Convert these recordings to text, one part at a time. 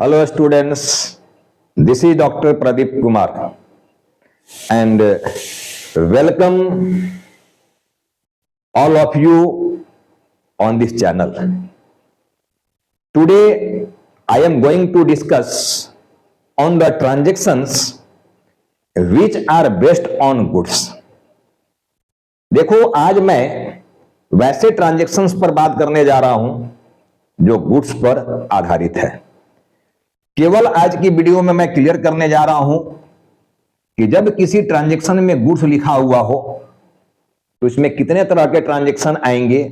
Hello students, this is Dr. Pradeep Kumar and welcome all of you on this channel. Today I am going to discuss on the transactions which are based on goods. देखो आज मैं वैसे transactions पर बात करने जा रहा हूं जो गुड्स पर आधारित है। केवल आज की वीडियो में मैं क्लियर करने जा रहा हूं कि जब किसी ट्रांजैक्शन में गुड्स लिखा हुआ हो तो इसमें कितने तरह के ट्रांजैक्शन आएंगे,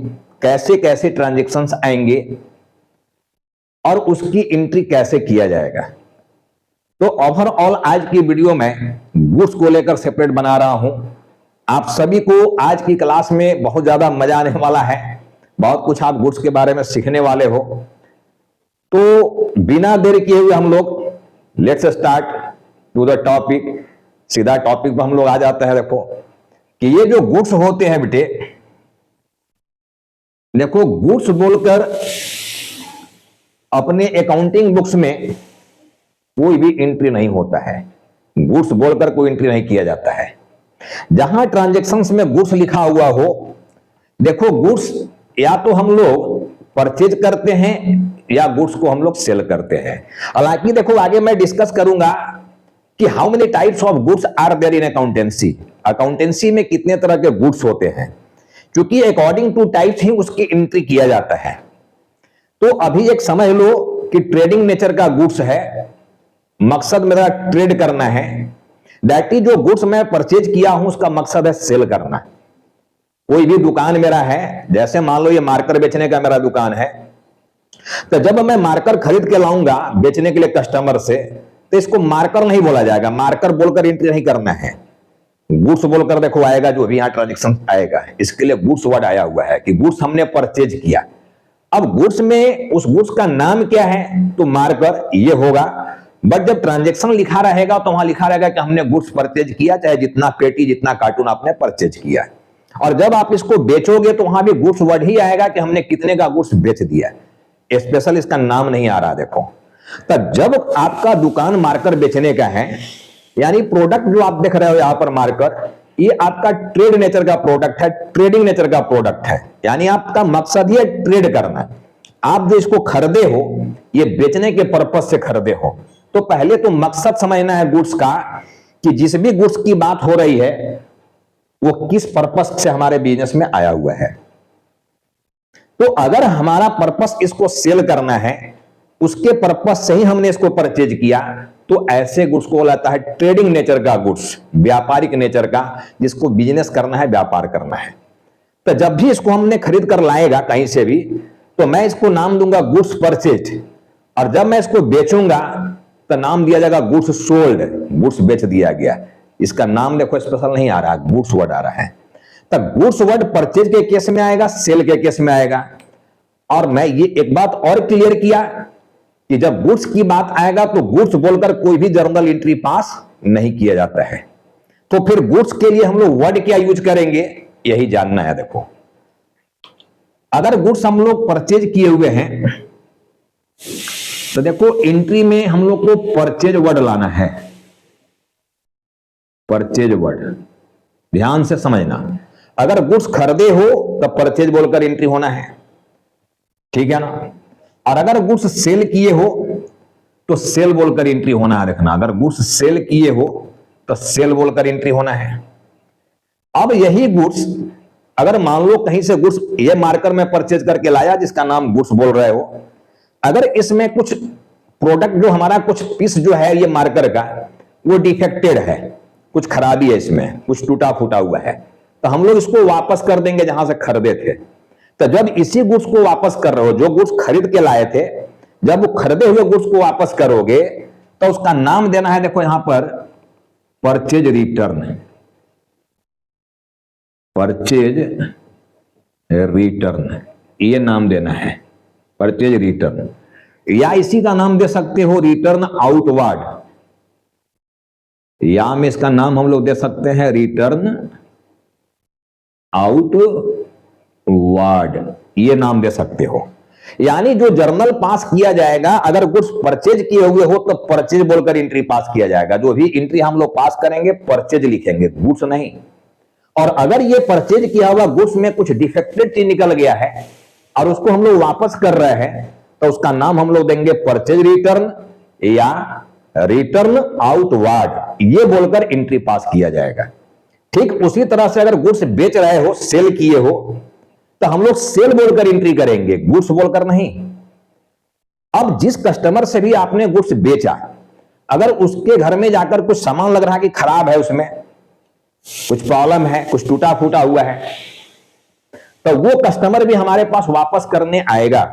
कैसे कैसे ट्रांजैक्शंस आएंगे और उसकी एंट्री कैसे किया जाएगा। तो ओवरऑल आज की वीडियो में गुड्स को लेकर सेपरेट बना रहा हूं। आप सभी को आज की क्लास में बहुत ज्यादा मजा आने वाला है, बहुत कुछ आप गुड्स के बारे में सीखने वाले हो। तो बिना देर किए हुए हम लोग let's start to the topic. सीधा टॉपिक पर हम लोग आ जाते हैं। देखो कि ये जो गुड्स होते हैं बेटे, देखो गुड्स बोलकर अपने अकाउंटिंग बुक्स में कोई भी एंट्री नहीं होता है। गुड्स बोलकर कोई एंट्री नहीं किया जाता है। जहां ट्रांजैक्शंस में गुड्स लिखा हुआ हो, देखो गुड्स या तो हम लोग परचेज करते हैं या गुड्स को हम लोग सेल करते हैं। हालांकि देखो आगे मैं डिस्कस करूंगा कि how many types of goods are there in accountancy. Accountancy में कितने तरह के गुड्स होते हैं, क्योंकि अकॉर्डिंग टू टाइप्स ही उसकी एंट्री किया जाता है। तो अभी एक समझ लो कि ट्रेडिंग नेचर का गुड्स है, मकसद मेरा ट्रेड करना है। दैट इज जो गुड्स मैं परचेज किया हूं उसका मकसद है सेल करना। कोई भी दुकान मेरा है, जैसे मान लो ये मार्कर बेचने का मेरा दुकान है, तो जब मैं मार्कर खरीद के लाऊंगा बेचने के लिए कस्टमर से, तो इसको मार्कर नहीं बोला जाएगा। मार्कर बोलकर एंट्री नहीं करना है, गुड्स बोलकर देखो आएगा जो भी यहां ट्रांजैक्शन आएगा। इसके लिए गुड्स वर्ड आया हुआ है कि गुड्स हमने परचेज किया। अब गुड्स में उस गुड्स का नाम क्या है, तो मार्कर ये होगा। बट जब ट्रांजैक्शन लिखा रहेगा तो वहां लिखा रहेगा कि हमने गुड्स परचेज किया, चाहे जितना पेटी जितना कार्टून आपने परचेज किया। और जब आप इसको बेचोगे तो वहां भी गुड्स वर्ड ही आएगा कि हमने कितने का गुड्स बेच दिया। स्पेशल इसका नाम नहीं आ रहा। देखो तो जब आपका दुकान मार्कर बेचने का है, यानी प्रोडक्ट जो आप देख रहे हो यहां पर मार्कर, ये आपका ट्रेड नेचर का प्रोडक्ट है, ट्रेडिंग नेचर का प्रोडक्ट है। यानी आपका मकसद ही है ट्रेड करना। आप जो इसको खरीदे हो ये बेचने के पर्पज से खरीदे हो। तो पहले तो मकसद समझना है गुड्स का कि जिस भी गुड्स की बात हो रही है वो किस पर्पज से हमारे बिजनेस में आया हुआ है। तो अगर हमारा पर्पस इसको सेल करना है, उसके पर्पस से ही हमने इसको परचेज किया, तो ऐसे गुड्स को बोला जाता है ट्रेडिंग नेचर का गुड्स, व्यापारिक नेचर का, जिसको बिजनेस करना है, व्यापार करना है। तो जब भी इसको हमने खरीद कर लाएगा कहीं से भी, तो मैं इसको नाम दूंगा गुड्स परचेज। और जब मैं इसको बेचूंगा तो नाम दिया जाएगा गुड्स सोल्ड, गुड्स बेच दिया गया। इसका नाम देखो स्पेशल नहीं आ रहा, गुड्स वर्ड आ रहा है। तो गुड्स वर्ड परचेज के केस में आएगा, सेल के केस में आएगा। और मैं ये एक बात और क्लियर किया कि जब गुड्स की बात आएगा तो गुड्स बोलकर कोई भी जर्नल एंट्री पास नहीं किया जाता है। तो फिर गुड्स के लिए हम लोग वर्ड क्या यूज करेंगे, यही जानना है। देखो अगर गुड्स हम लोग परचेज किए हुए हैं तो देखो एंट्री में हम लोग को परचेज वर्ड लाना है। परचेज वर्ड ध्यान से समझना। अगर गुड्स खरीदे हो तो परचेज बोलकर एंट्री होना है, ठीक है ना। और अगर गुड्स सेल किए हो तो सेल बोलकर एंट्री होना है। देखना अगर गुड्स सेल किए हो तो सेल बोलकर एंट्री होना है। अब यही गुड्स अगर मान लो कहीं से गुड्स ये मार्कर में परचेज करके लाया जिसका नाम गुड्स बोल रहे हो, अगर इसमें कुछ प्रोडक्ट जो हमारा कुछ पीस जो है ये मार्कर का वो डिफेक्टेड है, कुछ खराबी है इसमें, कुछ टूटा फूटा हुआ है, तो हम लोग इसको वापस कर देंगे जहां से खरीदे थे। तो जब इसी गुड्स को वापस कर रहे हो, जो गुड्स खरीद के लाए थे, जब वो खरीदे हुए गुड्स को वापस करोगे तो उसका नाम देना है, देखो यहां पर परचेज रिटर्न। परचेज रिटर्न ये नाम देना है, परचेज रिटर्न। या इसी का नाम दे सकते हो रिटर्न आउटवर्ड, या में इसका नाम हम लोग दे सकते हैं रिटर्न आउटवर्ड, ये नाम दे सकते हो। यानी जो जर्नल पास किया जाएगा, अगर गुड्स परचेज किए हुए हो तो परचेज बोलकर एंट्री पास किया जाएगा। जो भी एंट्री हम लोग पास करेंगे परचेज लिखेंगे, गुड्स नहीं। और अगर ये परचेज किया हुआ गुड्स में कुछ डिफेक्टेड चीज निकल गया है और उसको हम लोग वापस कर रहे हैं, तो उसका नाम हम लोग देंगे परचेज रिटर्न या रिटर्न आउटवार्ड, ये बोलकर एंट्री पास किया जाएगा। ठीक उसी तरह से अगर गुड्स बेच रहे हो, सेल किए हो, तो हम लोग सेल बोलकर एंट्री करेंगे, गुड्स बोलकर नहीं। अब जिस कस्टमर से भी आपने गुड्स बेचा, अगर उसके घर में जाकर कुछ सामान लग रहा है कि खराब है, उसमें कुछ प्रॉब्लम है, कुछ टूटा फूटा हुआ है, तो वो कस्टमर भी हमारे पास वापस करने आएगा।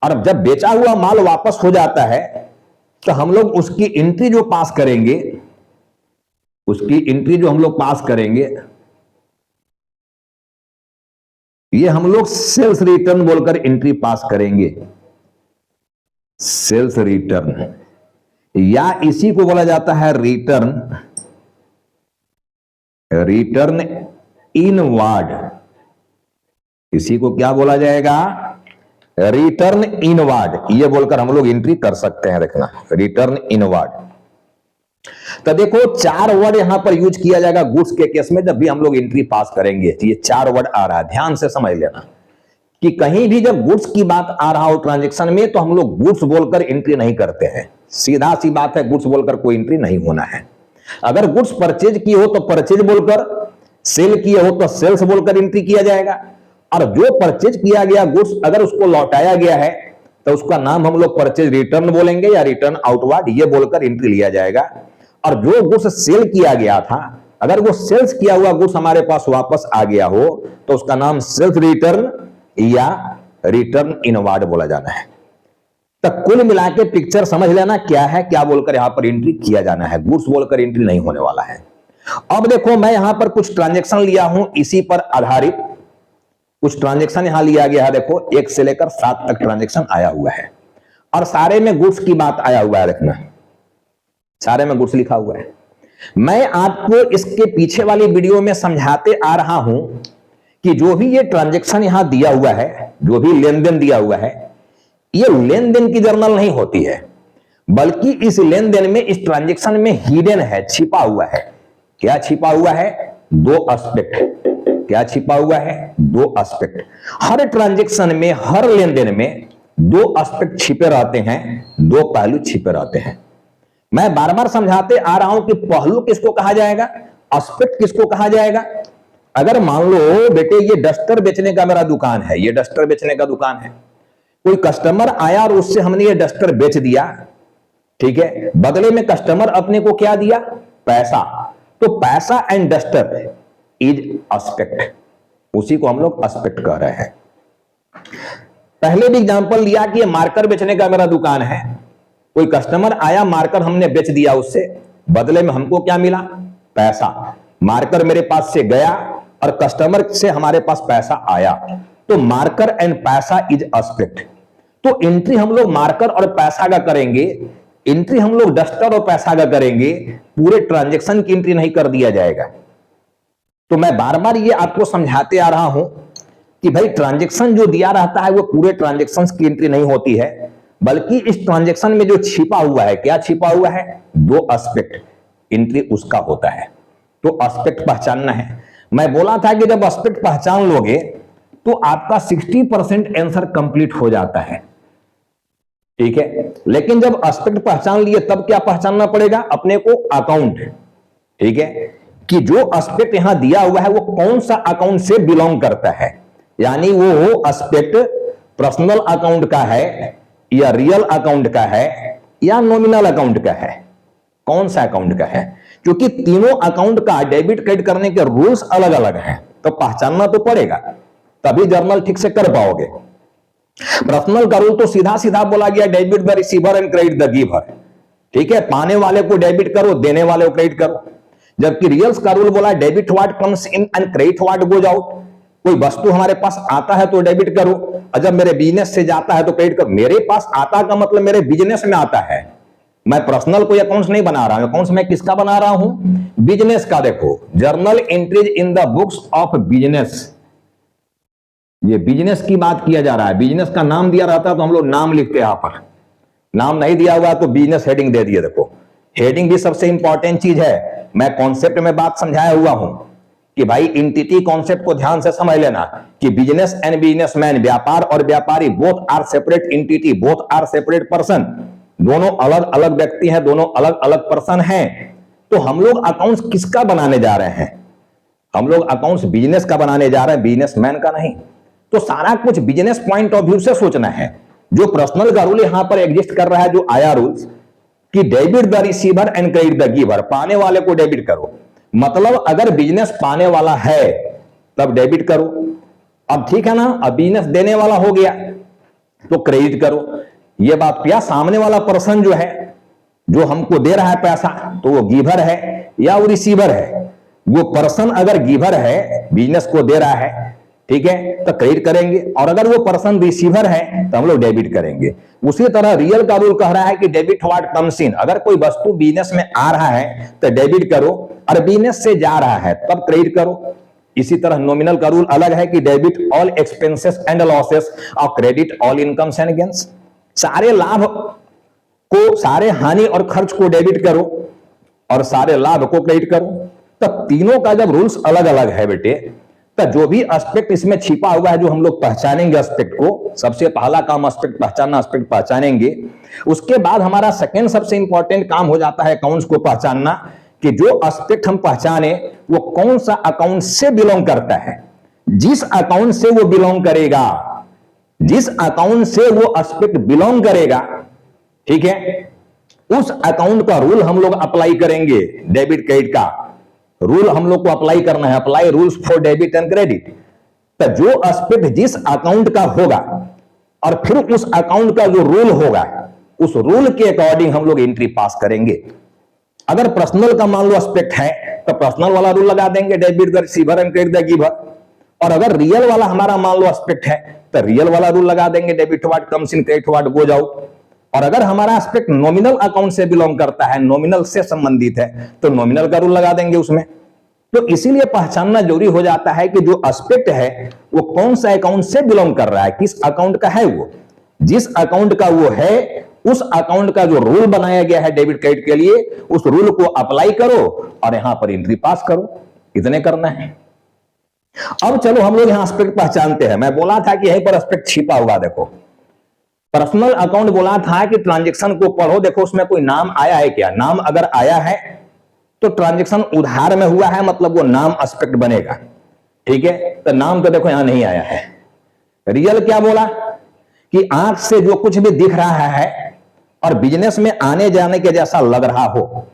और जब बेचा हुआ माल वापस हो जाता है तो हम लोग उसकी एंट्री जो पास करेंगे, उसकी एंट्री जो हम लोग पास करेंगे, ये हम लोग सेल्स रिटर्न बोलकर एंट्री पास करेंगे, सेल्स रिटर्न, या इसी को बोला जाता है रिटर्न, रिटर्न इनवार्ड। इसी को क्या बोला जाएगा? रिटर्न इनवार्ड, ये बोलकर हम लोग एंट्री कर सकते हैं। देखना, रिटर्न इनवार्ड। तो देखो 4 वर्ड यहां पर यूज किया जाएगा गुड्स के केस में, जब भी हम लोग एंट्री पास करेंगे। तो ये 4 वर्ड आ रहा है, ध्यान से समझ लेना कि कहीं भी जब गुड्स की बात आ रहा हो ट्रांजैक्शन में, तो हम लोग गुड्स बोलकर एंट्री नहीं करते हैं। सीधा सी बात है, गुड्स बोलकर कोई एंट्री नहीं होना है। अगर गुड्स परचेज किए हो तो परचेज बोलकर, सेल किए हो तो सेल्स बोलकर एंट्री किया जाएगा। और जो परचेज किया गया गुड्स अगर उसको लौटाया गया है, तो उसका नाम हम लोग परचेज रिटर्न बोलेंगे या रिटर्न आउटवार्ड, ये बोलकर एंट्री लिया जाएगा। और जो गुड्स सेल किया गया था, अगर वो सेल्स किया हुआ गुड्स हमारे पास वापस आ गया हो, तो उसका नाम सेल्स रिटर्न या रिटर्न इनवार्ड बोला जाना है। तो कुल मिला के पिक्चर समझ लेना क्या है, क्या बोलकर यहां पर एंट्री किया जाना है। गुड्स बोलकर एंट्री नहीं होने वाला है। अब देखो, मैं यहां पर कुछ ट्रांजैक्शन लिया हूं, इसी पर आधारित कुछ ट्रांजैक्शन यहां लिया गया है। देखो 1 से लेकर 7 तक ट्रांजैक्शन आया हुआ है और सारे में गुड्स की बात आया हुआ है। देखना, सारे में गुड्स लिखा हुआ है। मैं आपको इसके पीछे वाली वीडियो में समझाते आ रहा हूं कि जो भी ये ट्रांजैक्शन यहां दिया हुआ है, जो भी लेन देन दिया हुआ है, ये लेन देन की जर्नल नहीं होती है, बल्कि इस लेन देन में, इस ट्रांजैक्शन में हिडन है, छिपा हुआ है। क्या छिपा हुआ है? 2 एस्पेक्ट। क्या छिपा हुआ है? 2 एस्पेक्ट। हर ट्रांजैक्शन में, हर लेन देन में 2 एस्पेक्ट छिपे रहते हैं, 2 पहलू छिपे रहते हैं। मैं बार बार समझाते आ रहा हूं कि पहलू किसको कहा जाएगा, एस्पेक्ट किसको कहा जाएगा। अगर मान लो बेटे ये डस्टर बेचने का मेरा दुकान है, ये डस्टर बेचने का दुकान है, कोई कस्टमर आया और उससे हमने ये डस्टर बेच दिया, ठीक है, बदले में कस्टमर अपने को क्या दिया? पैसा। तो पैसा एंड डस्टर इज एस्पेक्ट, उसी को हम लोग एस्पेक्ट कह रहे हैं। पहले भी एग्जांपल लिया कि ये मार्कर बेचने का मेरा दुकान है, कोई कस्टमर आया, मार्कर हमने बेच दिया उससे, बदले में हमको क्या मिला? पैसा। मार्कर मेरे पास से गया और कस्टमर से हमारे पास पैसा आया, तो मार्कर एंड पैसा इज एस्पेक्ट। तो एंट्री हम लोग मार्कर और पैसा का करेंगे, एंट्री हम लोग डस्टर और पैसा का करेंगे, पूरे ट्रांजैक्शन की एंट्री नहीं कर दिया जाएगा। तो मैं बार बार ये आपको समझाते आ रहा हूं कि भाई ट्रांजैक्शन जो दिया रहता है वो पूरे ट्रांजैक्शन की एंट्री नहीं होती है, बल्कि इस ट्रांजैक्शन में जो छिपा हुआ है, क्या छिपा हुआ है? 2 एस्पेक्ट, एंट्री उसका होता है। तो एस्पेक्ट पहचानना है। मैं बोला था कि जब एस्पेक्ट पहचान लोगे तो आपका 60% आंसर कंप्लीट हो जाता है, ठीक है। लेकिन जब एस्पेक्ट पहचान लिए तब क्या पहचानना पड़ेगा? अपने को अकाउंट, ठीक है, कि जो एस्पेक्ट यहां दिया हुआ है वो कौन सा अकाउंट से बिलोंग करता है। यानी वो एस्पेक्ट पर्सनल अकाउंट का है या रियल अकाउंट का है या नॉमिनल अकाउंट का है, कौन सा अकाउंट का है। क्योंकि तीनों अकाउंट का डेबिट क्रेडिट करने के रूल्स अलग अलग हैं, तो पहचानना तो पड़ेगा, तभी जर्नल ठीक से कर पाओगे। पर्सनल का रूल तो सीधा सीधा बोला गया, debit the receiver and credit the giver, ठीक है, पाने वाले को डेबिट करो, देने वाले को क्रेडिट करो। जबकि रियल्स का रूल बोला debit what comes in and credit what goes out. कोई वस्तु हमारे पास आता है तो डेबिट करो, और जब मेरे बिजनेस से जाता है तो क्रेडिट करो। मेरे पास आता का मतलब मेरे बिजनेस में आता है, मैं पर्सनल कोई अकाउंट्स नहीं बना रहा हूं। अकाउंट्स मैं किसका बना रहा हूं? बिजनेस का। देखो, journal entries in the books of business, ये बिजनेस की बात किया जा रहा है, बिजनेस का नाम दिया रहता तो हम लोग नाम लिखते हैं, यहां पर नाम नहीं दिया हुआ तो बिजनेस हेडिंग दे दिए। देखो हेडिंग भी सबसे इंपॉर्टेंट चीज है। मैं कॉन्सेप्ट में बात समझाया हुआ हूं कि भाई एंटिटी कॉन्सेप्ट को ध्यान से समझ लेना कि बिजनेस एंड बिजनेसमैन, व्यापार और व्यापारी, both are separate entity, both are separate person, दोनों अलग अलग व्यक्ति हैं, दोनों अलग अलग पर्सन हैं। तो हम लोग अकाउंट्स किसका बनाने जा रहे हैं? हम लोग अकाउंट्स बिजनेस का बनाने जा रहे हैं, बिजनेसमैन का नहीं। तो सारा कुछ बिजनेस पॉइंट ऑफ व्यू से सोचना है। जो पर्सनल का रूल यहां पर एग्जिस्ट कर रहा है, जो आया रूल्स कि debit the receiver and credit the giver, पाने वाले को डेबिट करो, मतलब अगर बिजनेस पाने वाला है तब डेबिट करो। अब ठीक है ना, अब बिजनेस देने वाला हो गया तो क्रेडिट करो। यह बात किया, सामने वाला पर्सन जो है, जो हमको दे रहा है पैसा, तो वो गिवर है या वो रिसीवर है? वो पर्सन अगर गिवर है, बिजनेस को दे रहा है, ठीक है, तो क्रेडिट करेंगे, और अगर वो पर्सन रिसीवर है तो हम लोग डेबिट करेंगे। उसी तरह रियल का रूल कह रहा है कि डेबिट व्हाट कम्स इन, अगर कोई वस्तु बिजनेस में आ रहा है तो डेबिट करो, और बिजनेस से जा रहा है तब क्रेडिट करो। इसी तरह नॉमिनल का रूल अलग है कि debit all expenses and losses और credit all incomes and gains, सारे लाभ को, सारे हानि और खर्च को डेबिट करो और सारे लाभ को क्रेडिट करो। तब तीनों का जब रूल्स अलग अलग है बेटे, तो जो भी एस्पेक्ट इसमें छिपा हुआ है, जो हम लोग पहचानेंगे एस्पेक्ट को, सबसे पहला काम एस्पेक्ट पहचानना, एस्पेक्ट पहचानेंगे। उसके बाद हमारा सेकंड सबसे इंपॉर्टेंट काम हो जाता है अकाउंट्स को पहचानना, कि जो एस्पेक्ट हम पहचाने वो कौन सा अकाउंट से बिलोंग करता है। जिस अकाउंट से वो बिलोंग करेगा, जिस अकाउंट से वो एस्पेक्ट बिलोंग करेगा, ठीक है, उस अकाउंट का रूल हम लोग अप्लाई करेंगे। डेबिट क्रेडिट का रूल हम लोग को अप्लाई करना है, apply rules for debit and credit. तो जो एस्पेक्ट जिस अकाउंट का होगा और फिर उस अकाउंट का जो रूल होगा, उस रूल के अकॉर्डिंग हम लोग एंट्री पास करेंगे। अगर पर्सनल का मान लो एस्पेक्ट है तो पर्सनल वाला रूल लगा देंगे, debit the receiver and credit the giver. और अगर रियल वाला हमारा मान लो एस्पेक्ट है तो रियल वाला रूल लगा देंगे, debit what comes in, credit what goes out. और अगर हमारा एस्पेक्ट नॉमिनल अकाउंट से बिलोंग करता है, नॉमिनल से संबंधित है, तो नॉमिनल का रूल लगा देंगे उसमें। तो इसीलिए पहचानना जरूरी हो जाता है कि जो एस्पेक्ट है वो कौन सा अकाउंट से बिलोंग कर रहा है, किस अकाउंट का है वो। जिस अकाउंट का वो है, उस अकाउंट का जो रूल बनाया गया है डेबिट क्रेडिट के लिए, उस रूल को अप्लाई करो और यहां पर एंट्री पास करो। इतने करना है। अब चलो हम लोग यहां एस्पेक्ट पहचानते हैं। मैं बोला था कि यहीं पर एस्पेक्ट छिपा हुआ, देखो पर्सनल अकाउंट बोला था कि ट्रांजैक्शन को पढ़ो, देखो उसमें कोई नाम आया है क्या? नाम अगर आया है तो ट्रांजैक्शन उधार में हुआ है, मतलब वो नाम एस्पेक्ट बनेगा, ठीक है। तो नाम तो देखो यहां नहीं आया है। रियल क्या बोला कि आंख से जो कुछ भी दिख रहा है और बिजनेस में आने जाने के जैसा लग रहा हो,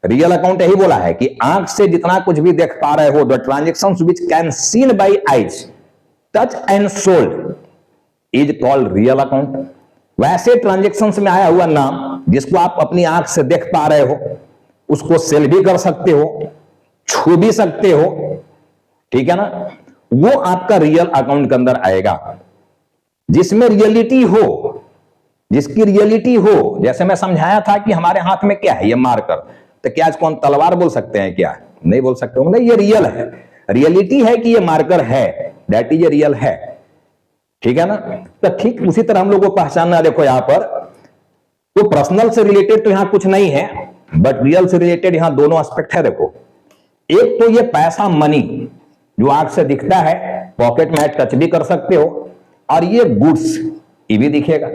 रियल अकाउंट यही बोला है कि आंख से जितना कुछ भी देख पा रहे हो, the transactions which can seen by eyes, touch and sold is called real account. वैसे ट्रांजैक्शंस में आया हुआ नाम जिसको आप अपनी आंख से देख पा रहे हो, उसको सेल भी कर सकते हो, छू भी सकते हो, ठीक है ना, वो आपका रियल अकाउंट के अंदर आएगा। जिसमें रियलिटी हो, जिसकी रियलिटी हो, जैसे मैं समझाया था कि हमारे हाथ में क्या है, ये मार्कर, तो क्या इसको हम तलवार बोल सकते हैं? क्या नहीं बोल सकते हो, नहीं, ये रियल है, रियलिटी है कि ये मार्कर है, दैट इज रियल है, ठीक है ना। तो ठीक उसी तरह हम लोग को पहचानना, देखो यहां पर तो पर्सनल से रिलेटेड तो यहां कुछ नहीं है, बट रियल से रिलेटेड यहां दोनों एस्पेक्ट है। देखो एक तो ये पैसा, मनी, जो आंख से दिखता है, पॉकेट में टच भी कर सकते हो, और ये गुड्स, ये भी दिखेगा।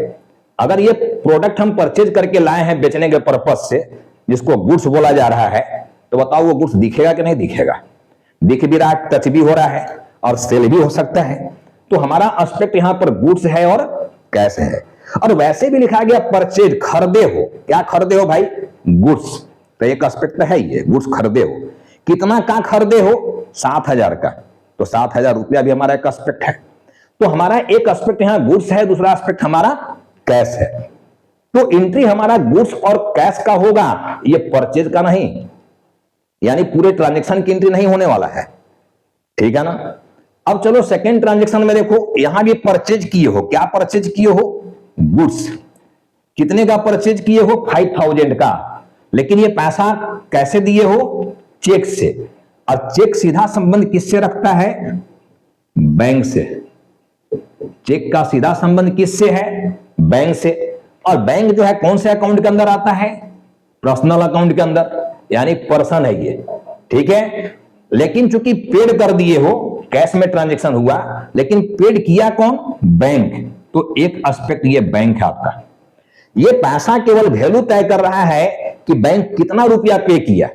अगर ये प्रोडक्ट हम परचेज करके लाए हैं बेचने के पर्पज से, जिसको गुड्स बोला जा रहा है, तो बताओ वो गुड्स दिखेगा कि नहीं दिखेगा? दिख भी रहा है, टच भी हो रहा है और सेल भी हो सकता है। तो हमारा एस्पेक्ट यहां पर गुड्स है और कैश है। और वैसे भी लिखा गया परचेज, खरीदे हो, क्या खरीदे हो भाई? गुड्स। तो एक एस्पेक्ट है ये, गुड्स खरीदे हो। कितना का खरीदे हो? 7,000 का, तो 7,000 रुपया भी हमारा एक एस्पेक्ट है। तो हमारा एक एस्पेक्ट यहां गुड्स है, दूसरा एस्पेक्ट हमारा कैश है। तो एंट्री हमारा गुड्स और कैश का होगा, ये परचेज का नहीं, यानी पूरे ट्रांजैक्शन की एंट्री नहीं होने वाला है, ठीक है ना। अब चलो सेकेंड ट्रांजैक्शन में देखो, यहां भी परचेज किए हो, क्या परचेज किए हो? गुड्स। कितने का परचेज किए हो? 5,000 का। लेकिन ये पैसा कैसे दिए हो? चेक से। और चेक सीधा संबंध किससे रखता है? बैंक से। चेक का सीधा संबंध किससे है? बैंक से। और बैंक जो है कौन से अकाउंट के अंदर आता है? पर्सनल अकाउंट के अंदर, यानी पर्सन है ये, ठीक है। लेकिन चूंकि पेड कर दिए हो, कैश में ट्रांजैक्शन हुआ, लेकिन पेड किया कौन? बैंक। तो एक एस्पेक्ट ये बैंक है आपका। ये पैसा केवल वैल्यू तय कर रहा है कि बैंक कितना रुपया पे किया,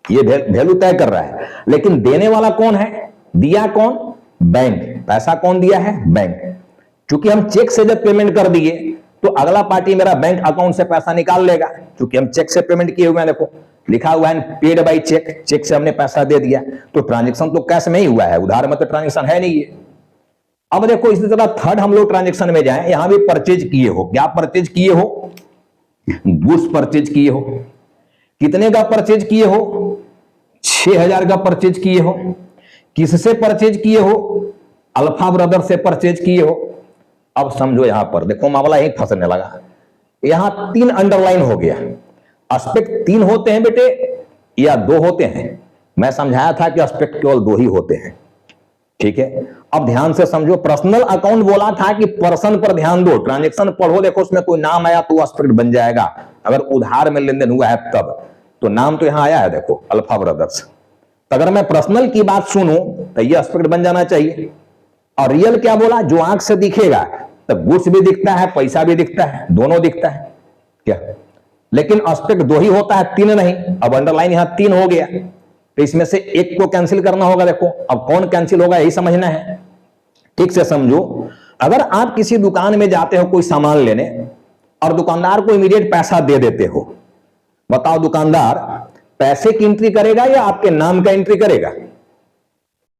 ये वैल्यू तय कर रहा है। लेकिन देने वाला कौन है? दिया कौन? बैंक। पैसा कौन दिया है? बैंक। क्योंकि हम चेक से जब पेमेंट कर दिए तो अगला पार्टी मेरा बैंक अकाउंट से पैसा निकाल लेगा, क्योंकि हम चेक से पेमेंट किए हुए हैं। देखो लिखा हुआ है पेड बाय चेक, चेक से हमने पैसा दे दिया, तो ट्रांजैक्शन तो कैश में ही हुआ है, उधार में तो ट्रांजैक्शन है नहीं है। अब देखो इसी तरह थर्ड हम लोग ट्रांजैक्शन में जाएं, यहां भी परचेज किए हो। क्या परचेज किए हो? गुड्स परचेज किए हो। कितने का परचेज किए हो? 6000 का परचेज किए हो। किससे परचेज किए हो? अल्फा ब्रदर से परचेज किए हो। अब समझो यहां पर देखो मामला एक फंसने लगा। यहां 3 अंडरलाइन हो गया। एस्पेक्ट 3 होते हैं बेटे या 2 होते हैं? मैं समझाया था कि एस्पेक्ट केवल 2 ही होते हैं, ठीक है। अब ध्यान से समझो, पर्सनल अकाउंट बोला था कि पर्सन पर ध्यान दो, ट्रांजैक्शन पढ़ो, देखो उसमें कोई नाम आया तो एस्पेक्ट बन जाएगा। अगर उधार में लेन देन हुआ है तब तो नाम तो यहां आया है, देखो अल्फा ब्रदर्स। तो अगर मैं पर्सनल की बात सुनूं तो ये एस्पेक्ट बन जाना चाहिए। और रियल क्या बोला? जो आंख से दिखेगा, तो गुड्स भी दिखता है, पैसा भी दिखता है, दोनों दिखता है क्या। लेकिन एस्पेक्ट 2 ही होता है, 3 नहीं। अब अंडरलाइन यहां 3 हो गया, तो इसमें से एक को कैंसिल करना होगा। देखो अब कौन कैंसिल होगा यही समझना है, ठीक से समझो। अगर आप किसी दुकान में जाते हो कोई सामान लेने और दुकानदार को इमीडिएट पैसा दे देते हो, बताओ दुकानदार पैसे की एंट्री करेगा या आपके नाम का एंट्री करेगा?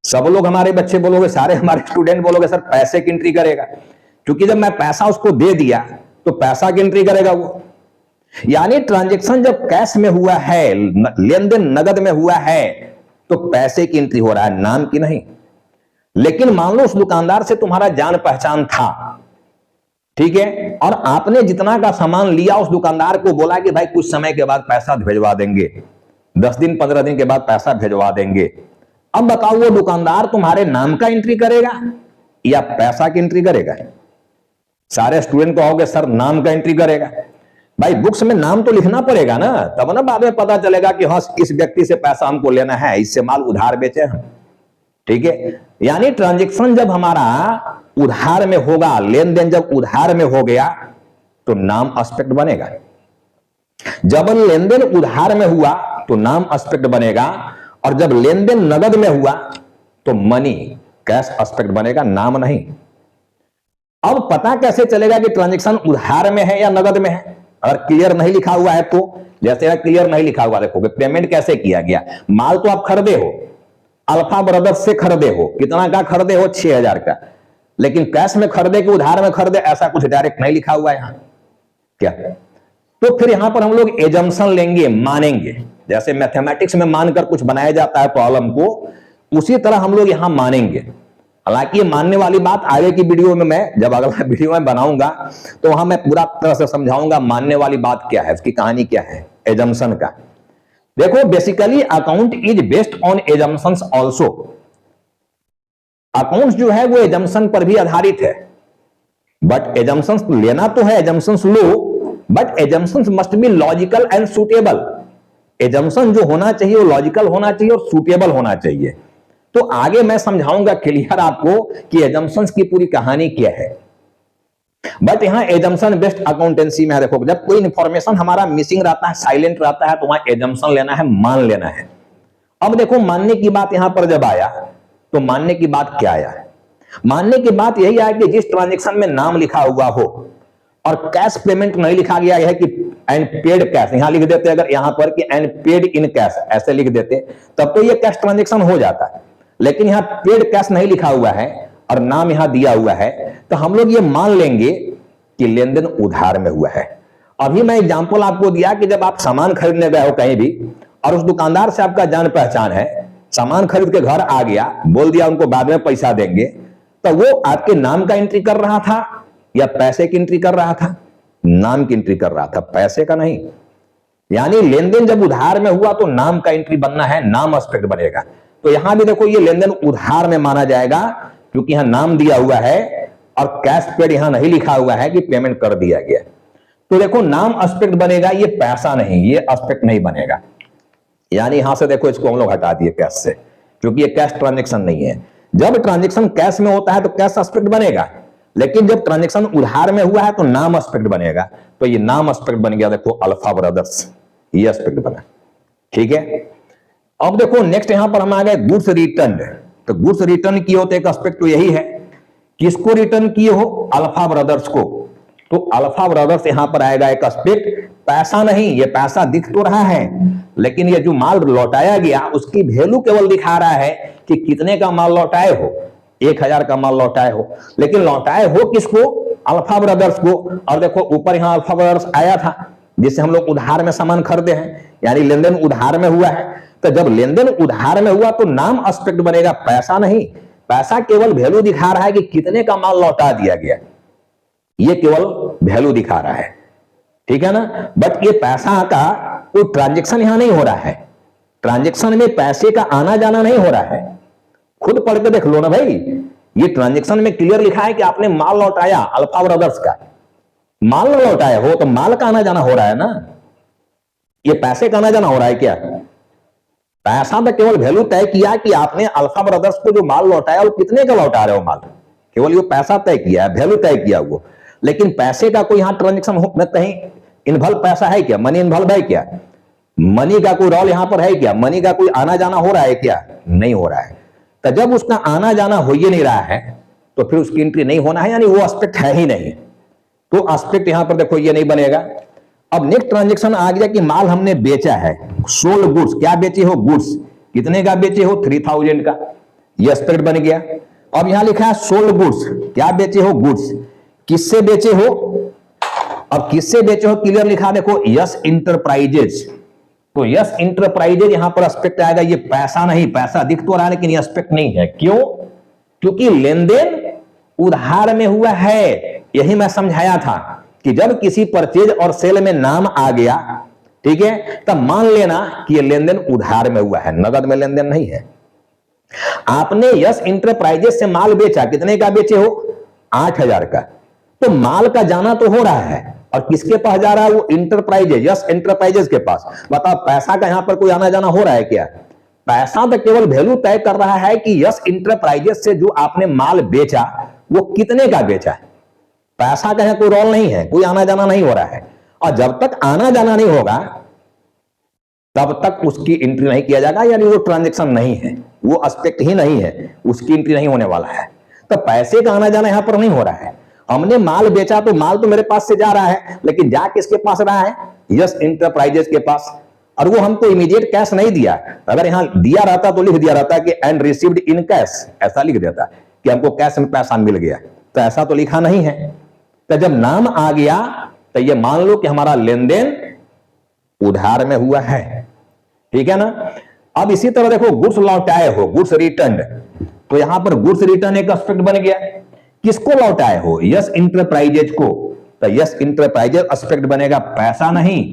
सब लोग हमारे बच्चे बोलोगे, सारे हमारे स्टूडेंट बोलोगे सर पैसे की एंट्री करेगा, क्योंकि जब मैं पैसा उसको दे दिया तो पैसा की एंट्री करेगा वो। यानी ट्रांजैक्शन जब कैश में हुआ है, लेन देन नगद में हुआ है, तो पैसे की एंट्री हो रहा है, नाम की नहीं। लेकिन मान लो उस दुकानदार से तुम्हारा जान पहचान था, ठीक है, और आपने जितना का सामान लिया उस दुकानदार को बोला कि भाई कुछ समय के बाद पैसा भिजवा देंगे, 10 दिन 15 दिन के बाद पैसा भिजवा देंगे। अब बताओ वो दुकानदार तुम्हारे नाम का एंट्री करेगा या पैसा की एंट्री करेगा? सारे स्टूडेंट कहोगे सर नाम का एंट्री करेगा। भाई बुक्स में नाम तो लिखना पड़ेगा ना, तब ना बाद में पता चलेगा कि हाँ इस व्यक्ति से पैसा हमको लेना है, इससे माल उधार बेचे हम, ठीक है। यानी ट्रांजैक्शन जब हमारा उधार में होगा, लेन देन जब उधार में हो गया तो नाम एस्पेक्ट बनेगा। जब लेन देन उधार में हुआ तो नाम एस्पेक्ट बनेगा, और जब लेन देन नगद में हुआ तो मनी कैश एस्पेक्ट बनेगा, नाम नहीं। अब पता कैसे चलेगा कि ट्रांजैक्शन उधार में है या नगद में है? अगर क्लियर नहीं लिखा हुआ है तो, जैसे क्लियर नहीं लिखा हुआ, देखोगे पेमेंट कैसे किया गया। माल तो आप खरीदे हो, अल्फा ब्रदर्स से खरीदे हो, कितना का खरीदे हो? 6000 का। लेकिन कैश में खरीदे कि उधार में खरीदे, ऐसा कुछ डायरेक्ट नहीं लिखा हुआ है यहां क्या। तो फिर यहां पर हम लोग एजम्पशन लेंगे, मानेंगे। जैसे मैथमेटिक्स में मानकर कुछ बनाया जाता है प्रॉब्लम को, उसी तरह हम लोग यहां मानेंगे। हालांकि ये मानने वाली बात आगे की वीडियो में, मैं जब अगला वीडियो में बनाऊंगा तो वहां मैं पूरा तरह से समझाऊंगा मानने वाली बात क्या है, उसकी कहानी क्या है एजम्पशन का। देखो basically account is based on assumptions also. Accounts जो है वो एजम्पशन पर भी आधारित है, बट एजम्पशंस लेना तो है, assumptions low, but assumptions must be logical and suitable. Assumption जो होना चाहिए वो लॉजिकल होना चाहिए और सुटेबल होना चाहिए। तो आगे मैं समझाऊंगा क्लियर आपको कि एजम्पशंस की पूरी कहानी क्या है। बट यहां एजम्पशन बेस्ड अकाउंटेंसी में देखो, जब कोई इंफॉर्मेशन हमारा मिसिंग रहता है, साइलेंट रहता है, तो वहां एजम्पशन लेना है, मान लेना है। अब देखो मानने की बात यहां पर जब आया तो मानने की बात क्या आया? मानने की बात यही आया कि जिस ट्रांजैक्शन में नाम लिखा हुआ हो और कैश पेमेंट नहीं लिखा गया है कि एंड पेड कैश, यहां लिख देते अगर यहां पर कि एंड पेड इन कैश, ऐसे लिख देते तब तो ये कैश ट्रांजैक्शन हो जाता है। लेकिन यहां पेड कैश नहीं लिखा हुआ है और नाम यहां दिया हुआ है, तो हम लोग ये मान लेंगे कि लेन देन उधार में हुआ है। अभी मैं एग्जांपल आपको दिया कि जब आप सामान खरीदने गए हो कहीं भी और उस दुकानदार से आपका जान पहचान है, सामान खरीद के घर आ गया, बोल दिया उनको बाद में पैसा देंगे, तो वो आपके नाम का एंट्री कर रहा था या पैसे की एंट्री कर रहा था? नाम की एंट्री कर रहा था, पैसे का नहीं। यानी लेन देन जब उधार में हुआ तो नाम का एंट्री बनना है, नाम एस्पेक्ट बनेगा। तो यहां भी देखो ये लेन देन उधार में माना जाएगा, क्योंकि यहां नाम दिया हुआ है और कैश पेड यहां नहीं लिखा हुआ है कि पेमेंट कर दिया गया, तो देखो नाम एस्पेक्ट बनेगा, ये पैसा नहीं, ये एस्पेक्ट नहीं बनेगा। यानी यहां से देखो इसको हम लोग हटा दिए कैश से, क्योंकि ये कैश ट्रांजेक्शन नहीं है। जब ट्रांजेक्शन कैश में होता है तो कैश एस्पेक्ट बनेगा, लेकिन जब ट्रांजेक्शन उधार में हुआ है तो नाम एस्पेक्ट बनेगा। तो ये नाम एस्पेक्ट बन गया, देखो अल्फा ब्रदर्स, ये एस्पेक्ट बना। ठीक है, अब देखो नेक्स्ट यहां पर हम आ गए गुड्स रिटर्न। तो गुड्स रिटर्न किए हो तो एक एस्पेक्ट तो यही है, किसको रिटर्न किए हो, अल्फा ब्रदर्स को। तो अल्फा ब्रदर्स यहां पर आएगा एक एस्पेक्ट, पैसा नहीं, ये पैसा दिख तो रहा है, लेकिन ये जो माल लौटाया गया उसकी वैल्यू केवल दिखा रहा है कि कितने का माल लौटाए हो, 1000 का माल लौटाए हो, लेकिन लौटाए हो किसको, अल्फा ब्रदर्स को। और देखो ऊपर यहां अल्फा ब्रदर्स आया था, जिससे हम लोग उधार में सामान खरीदे हैं, यानी लेन देन उधार में हुआ है। तो जब लेन देन उधार में हुआ तो नाम एस्पेक्ट बनेगा, पैसा नहीं। पैसा केवल वैल्यू दिखा रहा है कि कितने का माल लौटा दिया गया, ये केवल वैल्यू दिखा रहा है, ठीक है ना। बट ये पैसा का कोई ट्रांजेक्शन यहां नहीं हो रहा है, ट्रांजेक्शन में पैसे का आना जाना नहीं हो रहा है। खुद पढ़ के देख लो ना भाई, ये ट्रांजेक्शन में क्लियर लिखा है कि आपने माल लौटाया अल्फा ब्रदर्स का, माल न लौटाया हो तो माल का आना जाना हो रहा है ना, ये पैसे का आना जाना हो रहा है क्या। पैसा तो केवल वैल्यू तय किया कि आपने अल्फा ब्रदर्स को जो माल लौटाया वो कितने का लौटा रहे हो माल, केवल ये पैसा तय किया है, वैल्यू तय किया वो। लेकिन पैसे का कोई यहां ट्रांजेक्शन में कहीं इन्वॉल्व पैसा है क्या, मनी इन्वॉल्व है क्या, मनी का कोई रोल यहां पर है क्या, मनी का कोई आना जाना हो रहा है क्या, नहीं हो रहा है। तो जब उसका आना जाना हो ही नहीं रहा है तो फिर उसकी एंट्री नहीं होना है, यानी वो एस्पेक्ट है ही नहीं। तो एस्पेक्ट यहां पर देखो ये नहीं बनेगा। अब नेक्स्ट ट्रांजेक्शन आ गया कि माल हमने बेचा है, सोल्ड गुड्स, क्या बेचे हो, गुड्स, कितने का बेचे हो, 3000 का, ये एस्पेक्ट बन गया। अब यहां लिखा है सोल्ड गुड्स, क्या बेचे हो, गुड्स, किससे बेचे हो, अब किससे बेचे हो क्लियर लिखा देखो, यस इंटरप्राइजेज। तो यस इंटरप्राइजेज यहां पर एस्पेक्ट आएगा, ये पैसा नहीं, पैसा दिख तो रहा है लेकिन ये एस्पेक्ट नहीं है। क्यों, क्योंकि लेन देन उधार में हुआ है। यही मैं समझाया था कि जब किसी परचेज और सेल में नाम आ गया, ठीक है, तब मान लेना कि ये लेन देन उधार में हुआ है, नगद में लेन देन नहीं है। आपने यस इंटरप्राइजेज से माल बेचा, कितने का बेचे हो, 8000 का, तो माल का जाना तो हो रहा है, और किसके पास जा रहा है, वो इंटरप्राइजेज, यस इंटरप्राइजेज के पास। बताओ पैसा का यहां पर कोई आना जाना हो रहा है क्या, पैसा तो केवल वैल्यू तय कर रहा है कि यस इंटरप्राइजेज से जो आपने माल बेचा वो कितने का बेचा है, पैसा का कोई रोल नहीं है, कोई आना जाना नहीं हो रहा है। और जब तक आना जाना नहीं होगा तब तक उसकी एंट्री नहीं किया जाएगा, यानी वो ट्रांजैक्शन नहीं है, वो एस्पेक्ट ही नहीं है, उसकी एंट्री नहीं होने वाला है। तो पैसे का आना जाना यहां पर नहीं हो रहा है। हमने माल बेचा तो माल तो मेरे पास से जा रहा है, लेकिन जा किसके पास रहा है, यस इंटरप्राइजेज के पास, और वो हमको इमीडिएट कैश नहीं दिया। अगर यहां दिया रहता तो लिख दिया रहता कि एंड रिसीव्ड इन कैश, ऐसा लिख देता कि हमको कैश में पैसा मिल गया, तो ऐसा तो लिखा नहीं है। तो जब नाम आ गया तो ये मान लो कि हमारा लेन देन उधार में हुआ है, ठीक है ना। अब इसी तरह देखो गुड्स लौटाए हो, गुड्स रिटर्न, तो यहां पर गुड्स रिटर्न एक एस्पेक्ट बन गया। किसको लौटाए हो, यस इंटरप्राइजेज को, तो यस इंटरप्राइजेज एस्पेक्ट बनेगा, पैसा नहीं।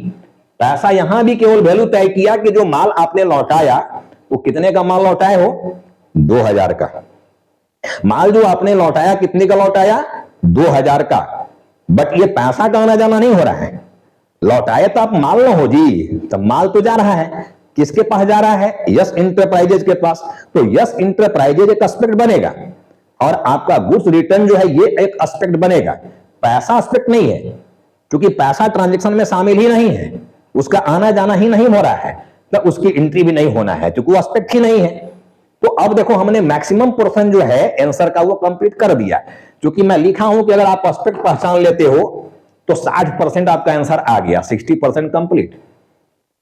पैसा यहां भी केवल वैल्यू तय किया कि जो माल आपने लौटाया वो कितने का माल लौटाए हो, 2000 का। माल जो आपने लौटाया कितने का लौटाया, 2000 का, बट ये पैसा का आना जाना नहीं हो रहा है। लौटाए तो आप माल ना हो जी, तो माल तो जा रहा है, किसके पास जा रहा है, यस इंटरप्राइजेज के पास। तो यस इंटरप्राइजेज एक एस्पेक्ट बनेगा, और आपका गुड्स रिटर्न जो है ये एक एस्पेक्ट बनेगा। पैसा एस्पेक्ट नहीं है, क्योंकि पैसा ट्रांजैक्शन में शामिल ही नहीं है, उसका आना जाना ही नहीं हो रहा है, तो उसकी एंट्री भी नहीं होना है, क्योंकि वो एस्पेक्ट ही नहीं है। तो अब देखो हमने मैक्सिमम पोर्शन जो है आंसर का वो कंप्लीट कर दिया, क्योंकि मैं लिखा हूं कि अगर आप एस्पेक्ट पहचान लेते हो तो 60% आपका आंसर आ गया, 60% कंप्लीट,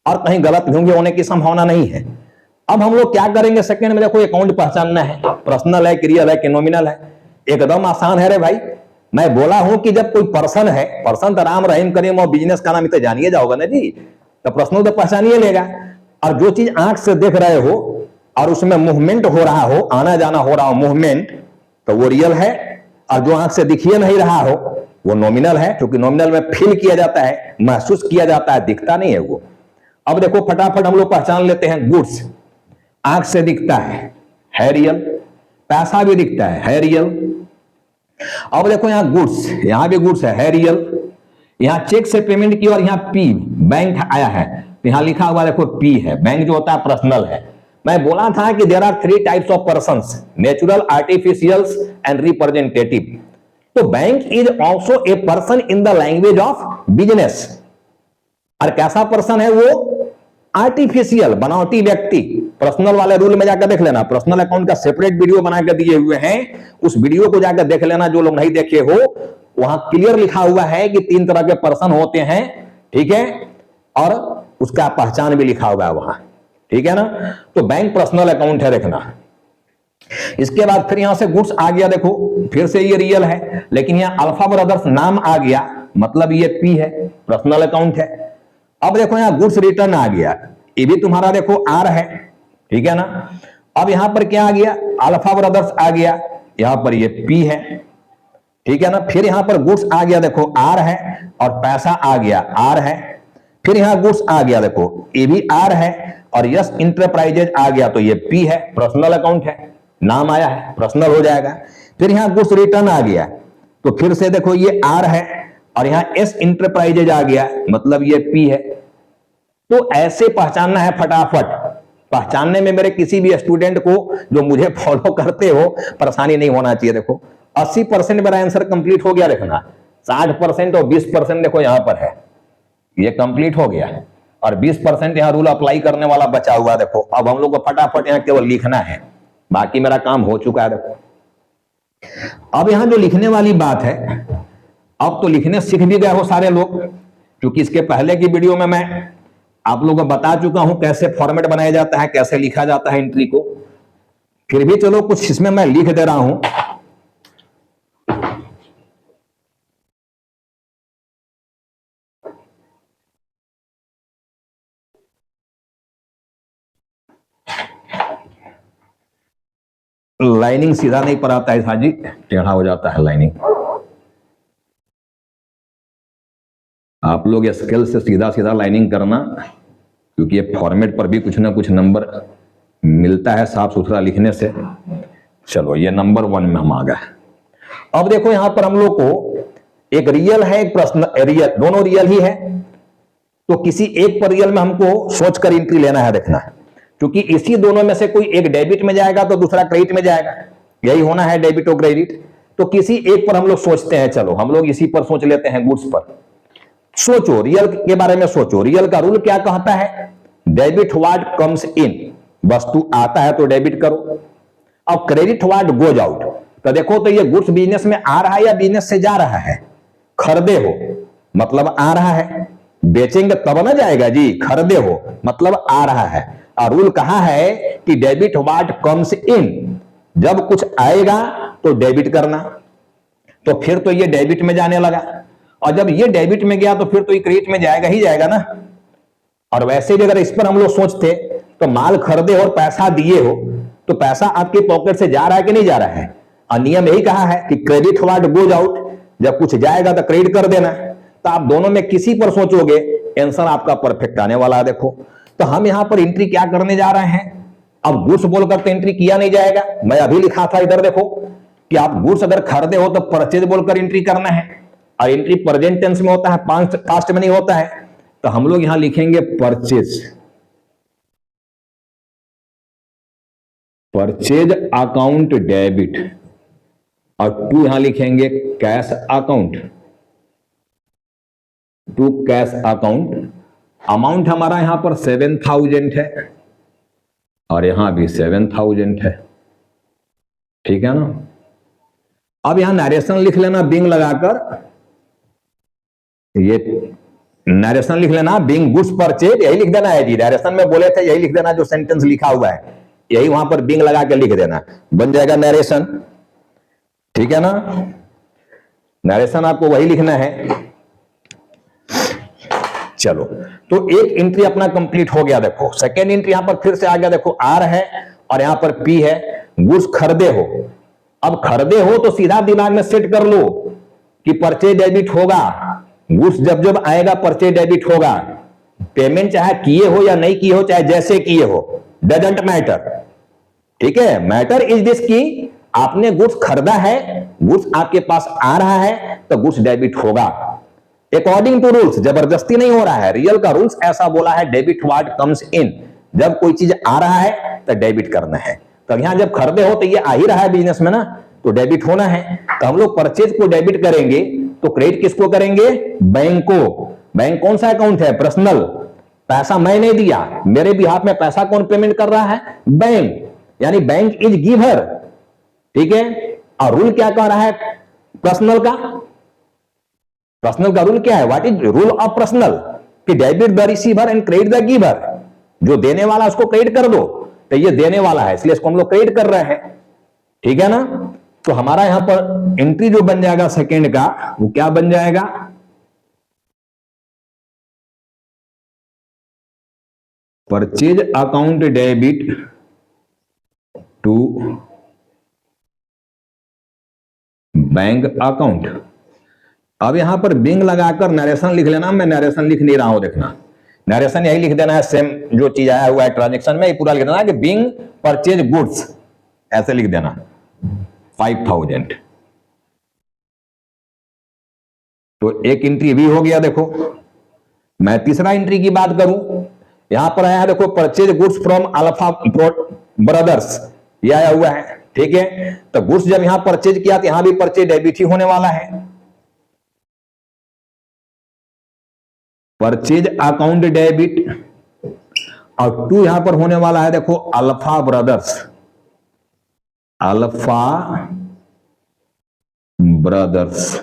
और कहीं गलत होने की संभावना नहीं है। अब हम लोग क्या करेंगे, सेकंड में देखो अकाउंट पहचानना है, पर्सनल है, क्रियल है कि नॉमिनल है, एकदम आसान है रे भाई। मैं बोला हूं कि जब कोई पर्सन है, पर्सन तो राम रहीम करीम और बिजनेस का नाम तो जानिए जाओगे ना जी, तो पर्सनल तो पहचानिए लेगा। और जो चीज आंख से देख रहे हो और उसमें मूवमेंट हो रहा हो, आना जाना हो रहा हो, मूवमेंट, तो वो रियल है। और जो आंख से दिखिए नहीं रहा हो वो नॉमिनल है, क्योंकि नॉमिनल में फील किया जाता है, महसूस किया जाता है, दिखता नहीं है वो। अब देखो फटाफट हम लोग पहचान लेते हैं। गुड्स आंख से दिखता है रियल, पैसा भी दिखता है रियल, अब देखो यहां गुड्स, यहां भी गुड्स है रियल, यहां चेक से पेमेंट की और यहां पी बैंक आया है, तो यहां लिखा हुआ देखो पी है, बैंक जो होता है पर्सनल है। मैं बोला था कि there are 3 types of persons, natural, artificials and representative. तो bank is also a person in the language of business. और कैसा पर्सन है वो? आर्टिफिशियल, बनावटी व्यक्ति। पर्सनल वाले रूल में जाकर देख लेना, पर्सनल अकाउंट का सेपरेट वीडियो बना कर दिए हुए हैं, उस वीडियो को जाकर देख लेना जो लोग नहीं देखे हो। वहां क्लियर लिखा हुआ है कि 3 तरह के पर्सन होते हैं, ठीक है, और उसका पहचान भी लिखा हुआ है वहां, ठीक है ना। तो बैंक पर्सनल अकाउंट है, देखना। इसके बाद फिर यहां से गुड्स आ गया, देखो फिर से ये रियल है, लेकिन यहां अल्फा ब्रदर्स नाम आ गया, मतलब ये पी है, पर्सनल अकाउंट है। अब देखो यहां गुड्स रिटर्न आ गया, ये भी तुम्हारा देखो आर है, ठीक है ना। अब यहां पर क्या आ गया? अल्फा ब्रदर्स आ गया, यहां पर ये पी है, ठीक है ना। फिर यहां पर गुड्स आ गया, देखो आर है, और पैसा आ गया आर है। फिर यहां गुड्स आ गया, देखो ये भी आर है, और यस इंटरप्राइजेज आ गया, तो ये पी है, पर्सनल अकाउंट है, नाम आया है, पर्सनल हो जाएगा। फिर यहां गुड्स रिटर्न आ गया, तो फिर से देखो ये आर है, और यहां एस इंटरप्राइजेज आ गया, मतलब ये पी है। तो ऐसे पहचानना है फटाफट। पहचानने में मेरे किसी भी स्टूडेंट को जो मुझे फॉलो करते हो परेशानी नहीं होना चाहिए। देखो 80% मेरा आंसर कंप्लीट हो गया, देखना 60% और 20% देखो यहां पर है, ये कंप्लीट हो गया, और 20% यहां रूल अप्लाई करने वाला बचा हुआ। देखो अब हम लोग को फटाफट यहां केवल लिखना है, बाकी मेरा काम हो चुका है। देखो अब यहां जो लिखने वाली बात है, अब तो लिखने सीख भी गए हो सारे लोग, क्योंकि इसके पहले की वीडियो में मैं आप लोगों को बता चुका हूं कैसे फॉर्मेट बनाया जाता है, कैसे लिखा जाता है एंट्री को। फिर भी चलो कुछ इसमें मैं लिख दे रहा हूं। लाइनिंग सीधा नहीं पढ़ाता है साजी, टेढ़ा हो जाता है लाइनिंग। आप लोग स्केल से सीधा सीधा लाइनिंग करना, क्योंकि ये फॉर्मेट पर भी कुछ ना कुछ नंबर मिलता है साफ सुथरा लिखने से। चलो ये नंबर 1 में हम आ गए। अब देखो यहां पर हम लोग को एक रियल है, एक प्रश्न रियल, दोनों रियल ही है, तो किसी एक पर रियल में हमको सोचकर एंट्री लेना है, देखना है, क्योंकि इसी दोनों में से कोई एक डेबिट में जाएगा तो दूसरा क्रेडिट में जाएगा, यही होना है डेबिट और क्रेडिट। तो किसी एक पर हम लोग सोचते हैं, चलो हम लोग इसी पर सोच लेते हैं, गुड्स पर। सोचो रियल के बारे में, सोचो रियल का रूल क्या कहता है? डेबिट व्हाट कम्स इन, वस्तु आता है तो डेबिट करो। अब क्रेडिट व्हाट गोज आउट, तो देखो तो ये गुड्स बिजनेस में आ रहा है या बिजनेस से जा रहा है? खरीदे हो मतलब आ रहा है, बेचेंगे तब ना जाएगा जी, खरीदे हो मतलब आ रहा है। और रूल कहा है कि डेबिट व्हाट कम्स इन, जब कुछ आएगा तो डेबिट करना। तो फिर तो ये डेबिट में जाने लगा, और जब ये डेबिट में गया तो फिर तो ये क्रेडिट में जाएगा ही जाएगा ना। और वैसे भी अगर इस पर हम लोग सोचते तो माल खरीदे और पैसा दिए हो तो पैसा आपके पॉकेट से जा रहा है कि नहीं जा रहा है? और नियम यही कहा है कि क्रेडिट व्हाट गोज आउट, जब कुछ जाएगा तो क्रेडिट कर देना। तो आप दोनों में किसी पर सोचोगे, आंसर आपका परफेक्ट आने वाला है। देखो तो हम यहां पर एंट्री क्या करने जा रहे हैं? अब गुड्स बोलकर तो एंट्री किया नहीं जाएगा, मैं अभी लिखा था इधर देखो कि आप गुड्स अगर खरीदे हो तो परचेज बोलकर एंट्री करना है, और एंट्री प्रेजेंट टेंस में होता है, पास्ट में नहीं होता है। तो हम लोग यहां लिखेंगे परचेज, परचेज अकाउंट डेबिट, और टू यहां लिखेंगे cash account, to cash account. Amount हमारा यहां पर 7000 है, और यहां भी 7000 है, ठीक है ना। अब यहां नरेशन लिख लेना बिंग लगाकर, ये नरेशन लिख लेना बिंग गुड्स परचेज, यही लिख देना है जी। नरेशन में बोले थे यही लिख देना, जो सेंटेंस लिखा हुआ है यही वहां पर बिंग लगा के लिख देना, बन जाएगा नरेशन, ठीक है ना। नरेशन आपको वही लिखना है। चलो तो एक एंट्री अपना कंप्लीट हो गया। देखो सेकेंड एंट्री यहां पर फिर से आ गया, देखो आर है और यहां पर पी है। गुड्स खरीदे हो, अब खरीदे हो तो सीधा दिमाग में सेट कर लो कि परचेज डेबिट होगा, गुड्स जब जब आएगा परचेज डेबिट होगा। पेमेंट चाहे किए हो या नहीं किए हो, चाहे जैसे किए हो, डजंट मैटर, ठीक है। मैटर इज दिस की आपने गुड्स खरीदा है, गुड्स आपके पास आ रहा है, तो गुड्स डेबिट होगा अकॉर्डिंग टू रूल्स। जबरदस्ती नहीं हो रहा है, रियल का रूल्स ऐसा बोला है, डेबिट व्हाट कम्स इन। जब कोई चीज आ रहा है तो डेबिट करना है। तो यहां जब खरीदे हो तो ये आ ही रहा है बिजनेस में ना, तो डेबिट होना है। तो हम लोग परचेज को डेबिट करेंगे, तो क्रेडिट किसको करेंगे? बैंक को। बैंक कौन सा अकाउंट है? पर्सनल। पैसा मैं नहीं दिया, मेरे बिहाफ में पैसा कौन पेमेंट कर रहा है? बैंक। यानी बैंक इज गिवर, ठीक है। और रूल क्या कह रहा है पर्सनल का? पर्सनल का रूल क्या है? What is rule of personal? कि debit the receiver and credit the giver. जो देने वाला उसको क्रेडिट कर दो, तो ये देने वाला है इसलिए इसको हम लोग क्रेडिट कर रहे हैं, ठीक है ना। तो हमारा यहां पर एंट्री जो बन जाएगा सेकेंड का, वो क्या बन जाएगा? Purchase account debit to bank account. अब यहां पर बिंग लगाकर नरेशन लिख लेना, मैं नरेशन लिख नहीं रहा हूं, देखना नरेशन यही लिख देना है, सेम जो चीज आया हुआ है ट्रांजेक्शन में, ये पूरा लिख देना कि बिंग परचेज गुड्स, ऐसे लिख देना 5000। तो एक एंट्री भी हो गया। देखो मैं तीसरा एंट्री की बात करूं, यहां पर आया है देखो purchase goods from alpha brothers, ये आया हुआ है, ठीक है। तो गुड्स जब यहां परचेज किया तो यहां भी परचेज डेबिट ही होने वाला है। परचेज अकाउंट डेबिट, और टू यहां पर होने वाला है देखो alpha brothers, alpha brothers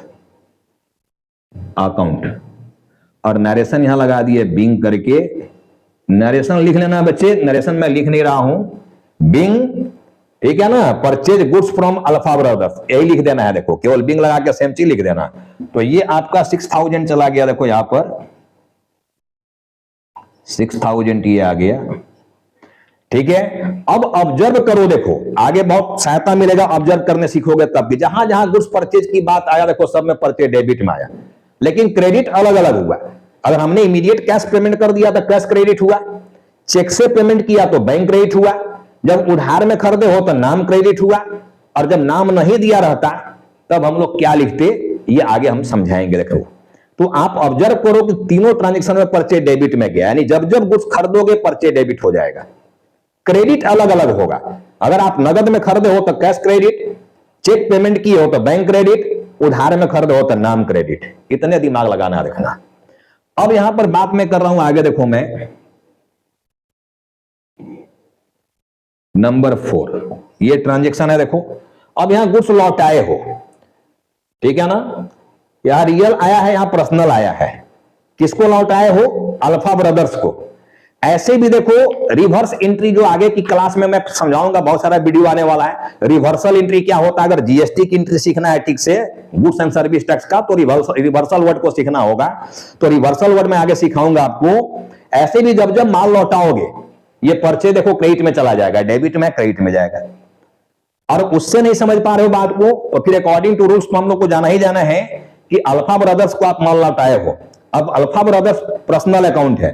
account. और नरेशन यहां लगा दिए बिंग करके। नरेशन लिख लेना बच्चे, नरेशन मैं लिख नहीं रहा हूं, बिंग, ठीक है ना। Purchase goods from alpha brothers, यही लिख देना है, देखो केवल बिंग लगा के सेम चीज लिख देना। तो ये आपका 6000 चला गया, देखो यहां पर 6000 ये आ गया, ठीक है। अब ऑब्जर्व करो, देखो आगे बहुत सहायता मिलेगा, ऑब्जर्व करने सीखोगे तब भी। जहां जहां गुड्स परचेज की बात आया देखो सब में परचेज डेबिट में आया, लेकिन क्रेडिट अलग अलग हुआ। अगर हमने इमीडिएट कैश पेमेंट कर दिया तो कैश क्रेडिट हुआ, चेक से पेमेंट किया तो बैंक क्रेडिट हुआ, जब उधार में खरीदे हो तो नाम क्रेडिट हुआ, और जब नाम नहीं दिया रहता तब हम लोग क्या लिखते, ये आगे हम समझाएंगे। देखो तो आप ऑब्जर्व करो कि तीनों ट्रांजेक्शन में परचेज डेबिट में गया, यानी जब जब गुड्स खरीदोगे परचेज डेबिट हो जाएगा। क्रेडिट अलग अलग होगा, अगर आप नगद में खरीदे हो तो कैश क्रेडिट, चेक पेमेंट किए हो तो बैंक क्रेडिट, उधार में खरीदे हो तो नाम क्रेडिट। इतने दिमाग लगाना रखना। अब यहां पर बात मैं कर रहा हूं आगे, देखो मैं नंबर 4, ये ट्रांजेक्शन है। देखो अब यहां गुड्स लौटाए हो, ठीक है ना। यहां रियल आया है, यहां पर्सनल आया है। किसको लौटाए हो? अल्फा ब्रदर्स को। ऐसे भी देखो रिवर्स एंट्री जो आगे की क्लास में मैं समझाऊंगा, बहुत सारा वीडियो आने वाला है। रिवर्सल एंट्री क्या होता है? अगर जीएसटी की एंट्री सीखना है ठीक से, गुड्स एंड सर्विस टैक्स का, तो रिवर्सल वर्ड को सीखना होगा। तो रिवर्सल वर्ड में आगे सिखाऊंगा आपको। ऐसे भी जब जब माल लौटाओगे, ये परचेज देखो क्रेडिट में चला जाएगा, डेबिट में क्रेडिट में जाएगा। और उससे नहीं समझ पा रहे हो बात को, तो फिर अकॉर्डिंग टू रूल्स तो हम लोग को जाना ही जाना है कि अल्फा ब्रदर्स को आप माल लौटाए हो। अब अल्फा ब्रदर्स पर्सनल अकाउंट है,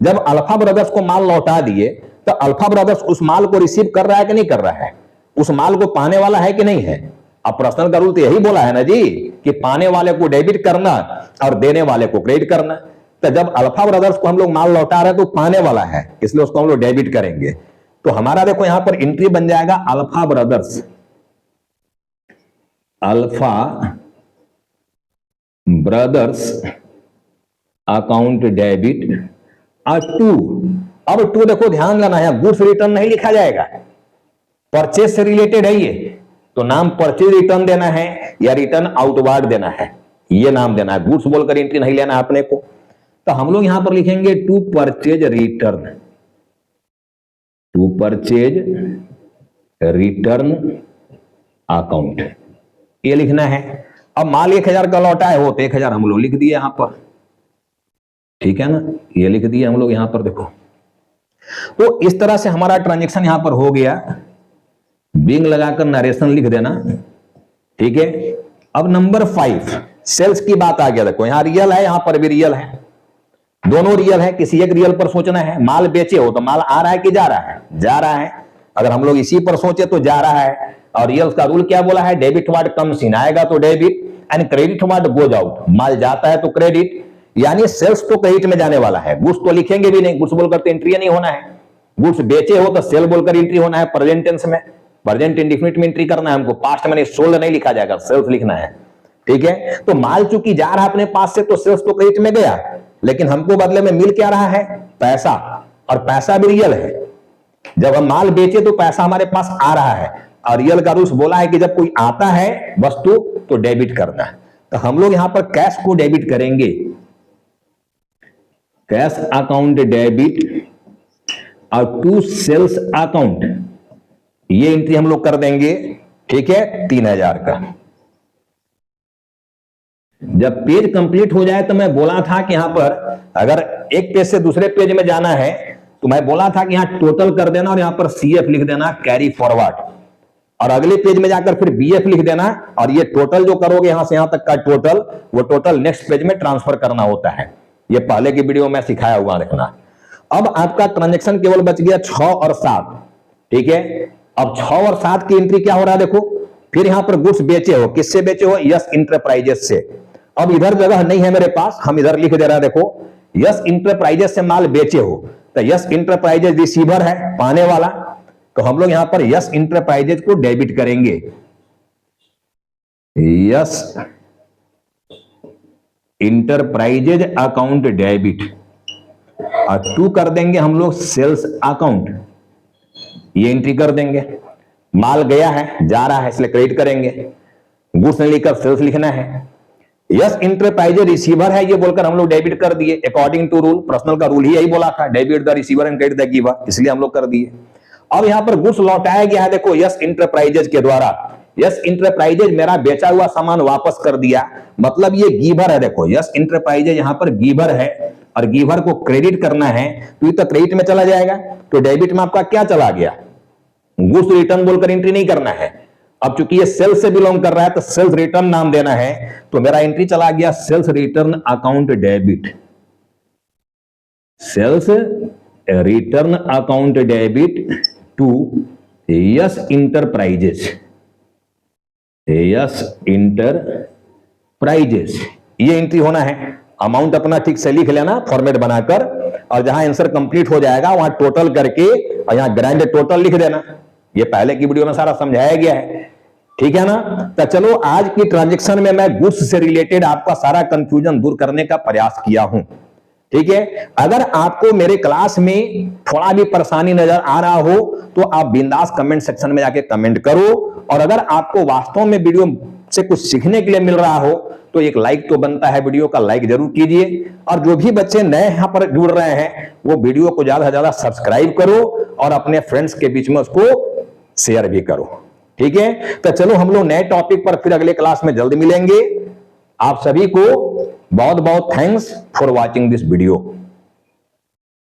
जब अल्फा ब्रदर्स को माल लौटा दिए तो अल्फा ब्रदर्स उस माल को रिसीव कर रहा है कि नहीं कर रहा है? उस माल को पाने वाला है कि नहीं है? अब पर्सनल का रूल तो यही बोला है ना जी, कि पाने वाले को डेबिट करना और देने वाले को क्रेडिट करना। तो जब अल्फा ब्रदर्स को हम लोग माल लौटा रहे हैं तो पाने वाला है, इसलिए उसको हम लोग डेबिट करेंगे। तो हमारा देखो यहां पर एंट्री बन जाएगा alpha brothers, alpha brothers account debit और टू। अब टू देखो ध्यान देना है, गुड्स रिटर्न नहीं लिखा जाएगा, परचेज से रिलेटेड है ये, तो नाम परचेज रिटर्न देना है या रिटर्न आउटवार्ड देना है, ये नाम देना है। गुड्स बोलकर एंट्री नहीं लेना है अपने को। तो हम लोग यहां पर लिखेंगे to purchase return, to purchase return account, ये लिखना है। अब माल 1000 का लौटाए हो तो 1000 हम लोग लिख दिए यहां पर, ठीक है ना, ये लिख दिए हम लोग यहां पर। देखो तो इस तरह से हमारा ट्रांजेक्शन यहां पर हो गया। बिंग लगाकर नरेशन लिख देना, ठीक है। अब नंबर 5 सेल्स की बात आ गया। देखो यहां रियल है, यहां पर भी रियल है, दोनों रियल है। किसी एक रियल पर सोचना है। माल बेचे हो तो माल आ रहा है कि जा रहा है? जा रहा है। अगर हम लोग इसी पर सोचे तो जा रहा है, और रियल्स का रूल क्या बोला है, डेबिट वर्ड कम्स इन, आएगा तो debit, and credit what goes out, माल जाता है तो क्रेडिट, यानी सेल्स तो क्रेडिट में जाने वाला है, गुड्स तो लिखेंगे भी नहीं, गुड्स बोलकर तो एंट्री नहीं होना है, गुड्स बेचे हो तो सेल बोलकर एंट्री होना है, प्रेजेंट टेंस में, प्रेजेंट इंडेफिनिट में एंट्री करना है हमको, पास्ट में नहीं, सोल्ड नहीं लिखा जाएगा, सेल्स लिखना है, ठीक है। तो माल चूंकि जा रहा है अपने पास से तो सेल्स तो क्रेडिट में गया, लेकिन हमको बदले में मिल क्या रहा है, पैसा, और पैसा भी रियल है, जब हम माल बेचे तो पैसा हमारे पास आ रहा है, और रियल का रूल्स बोला है कि जब कोई आता है वस्तु तो डेबिट करना है, तो हम लोग यहां पर कैश को डेबिट करेंगे, कैश अकाउंट डेबिट और टू सेल्स अकाउंट, ये एंट्री हम लोग कर देंगे, ठीक है, 3000 का। जब पेज कंप्लीट हो जाए तो मैं बोला था कि यहां पर अगर एक पेज से दूसरे पेज में जाना है तो मैं बोला था कि यहां टोटल कर देना और यहां पर सीएफ लिख देना, कैरी फॉरवर्ड, और अगले पेज में जाकर फिर बीएफ लिख देना, और ये टोटल जो करोगे यहां से यहां तक का टोटल, वो टोटल नेक्स्ट पेज में ट्रांसफर करना होता है, ये पहले की वीडियो में सिखाया हुआ रखना। अब आपका ट्रांजेक्शन केवल बच गया 6 और 7, ठीक है। अब 6 और 7 की एंट्री क्या हो रहा है देखो, फिर यहां पर गुड्स बेचे हो, किससे बेचे हो, यस इंटरप्राइजेस से। अब इधर जगह नहीं है मेरे पास, हम इधर लिख दे रहा है, देखो यस इंटरप्राइजेस से माल बेचे हो, तो यस इंटरप्राइजेस रिसीवर है, पाने वाला, तो हम लोग यहां पर यस इंटरप्राइजेस को डेबिट करेंगे, यस इंटरप्राइजेज अकाउंट डेबिट, और टू कर देंगे हम लोग सेल्स अकाउंट, ये एंट्री कर देंगे, माल गया है, जा रहा है, इसलिए क्रेडिट करेंगे, गुड्स ने लिखकर सेल्स लिखना है, यस इंटरप्राइजेज रिसीवर है ये बोलकर हम लोग डेबिट कर दिए, अकॉर्डिंग टू रूल, पर्सनल का रूल ही यही बोला था, debit the receiver and credit the giver, इसलिए हम लोग कर दिए। अब यहां पर गुड्स लौटाया गया है, देखो यस इंटरप्राइजेज के द्वारा, यस इंटरप्राइजेज मेरा बेचा हुआ सामान वापस कर दिया, मतलब ये गिवर है, देखो यस इंटरप्राइजेज यहां पर गिवर है, और गिवर को क्रेडिट करना है तो ये तो क्रेडिट में चला जाएगा, तो डेबिट में आपका क्या चला गया, गुड्स रिटर्न बोलकर एंट्री नहीं करना है। अब चूंकि ये सेल्स से बिलोंग कर रहा है तो सेल्स रिटर्न नाम देना है, तो मेरा एंट्री चला गया sales return account debit, sales return account debit to yes enterprises, yes enterprises, ये एंट्री होना है। अमाउंट अपना ठीक से लिख लेना फॉर्मेट बनाकर, और जहां आंसर कंप्लीट हो जाएगा वहां टोटल करके और यहां ग्रैंड टोटल लिख देना, ये पहले की वीडियो में सारा समझाया गया है, ठीक है ना। तो चलो आज की ट्रांजैक्शन में मैं गुड्स से रिलेटेड आपका सारा कंफ्यूजन दूर करने का प्रयास किया हूं, ठीक है। अगर आपको मेरे क्लास में थोड़ा भी परेशानी नजर आ रहा हो तो आप बिंदास कमेंट सेक्शन में जाके कमेंट करो, और अगर आपको वास्तव में वीडियो से कुछ सीखने के लिए मिल रहा हो तो एक लाइक तो बनता है, वीडियो का लाइक जरूर कीजिए, और जो भी बच्चे नए यहां पर जुड़ रहे हैं वो वीडियो को ज्यादा से ज्यादा सब्सक्राइब करो और अपने फ्रेंड्स के बीच में उसको शेयर भी करो, ठीक है। तो चलो हम लोग नए टॉपिक पर फिर अगले क्लास में जल्द मिलेंगे। आप सभी को बहुत बहुत thanks for watching this video.